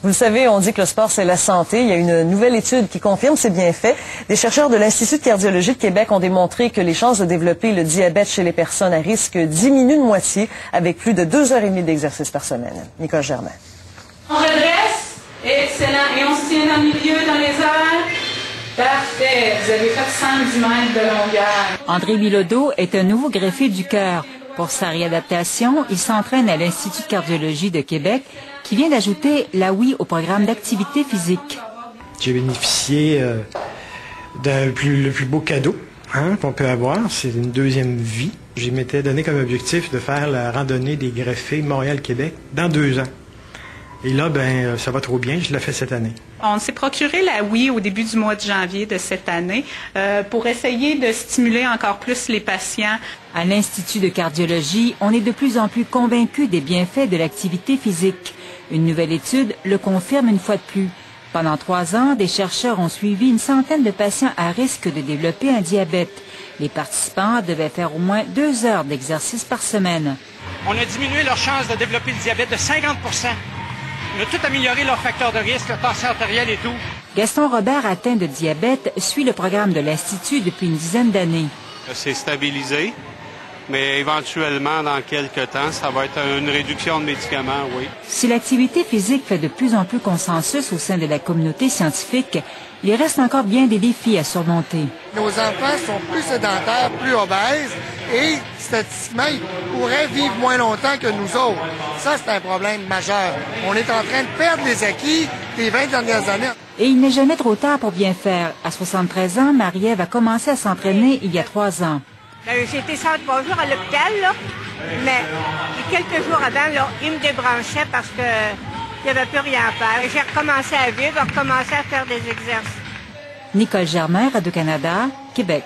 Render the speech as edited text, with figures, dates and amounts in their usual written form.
Vous le savez, on dit que le sport, c'est la santé. Il y a une nouvelle étude qui confirme ces bienfaits. Des chercheurs de l'Institut de cardiologie de Québec ont démontré que les chances de développer le diabète chez les personnes à risque diminuent de moitié avec plus de 2h30 d'exercice par semaine. Nicole Germain. On redresse. Excellent. Et on se tient dans le milieu, dans les airs. Parfait. Vous avez fait 110 mètres de longueur. André Bilodeau est un nouveau greffier du cœur. Pour sa réadaptation, il s'entraîne à l'Institut de cardiologie de Québec qui vient d'ajouter la oui au programme d'activité physique. J'ai bénéficié le plus beau cadeau qu'on peut avoir, c'est une deuxième vie. Je m'étais donné comme objectif de faire la randonnée des greffés Montréal-Québec dans 2 ans. Et là, ça va trop bien, je l'ai fait cette année. On s'est procuré la oui au début du mois de janvier de cette année pour essayer de stimuler encore plus les patients. À l'Institut de cardiologie, on est de plus en plus convaincu des bienfaits de l'activité physique. Une nouvelle étude le confirme une fois de plus. Pendant 3 ans, des chercheurs ont suivi une centaine de patients à risque de développer un diabète. Les participants devaient faire au moins 2 heures d'exercice par semaine. On a diminué leur chance de développer le diabète de 50%. On a tout amélioré leurs facteurs de risque, la tension artérielle et tout. Gaston Robert, atteint de diabète, suit le programme de l'Institut depuis une dizaine d'années. C'est stabilisé, mais éventuellement, dans quelques temps, ça va être une réduction de médicaments, oui. Si l'activité physique fait de plus en plus consensus au sein de la communauté scientifique, il reste encore bien des défis à surmonter. Nos enfants sont plus sédentaires, plus obèses et statistiquement, ils pourraient vivre moins longtemps que nous autres. Ça, c'est un problème majeur. On est en train de perdre les acquis des 20 dernières années. Et il n'est jamais trop tard pour bien faire. À 73 ans, Marie-Ève a commencé à s'entraîner il y a 3 ans. J'ai été 3 jours à l'hôpital, là, mais quelques jours avant, là, ils me débranchaient parce que il n'y avait plus rien à faire. J'ai recommencé à vivre, recommencé à faire des exercices. Nicole Germain, Radio-Canada, Québec.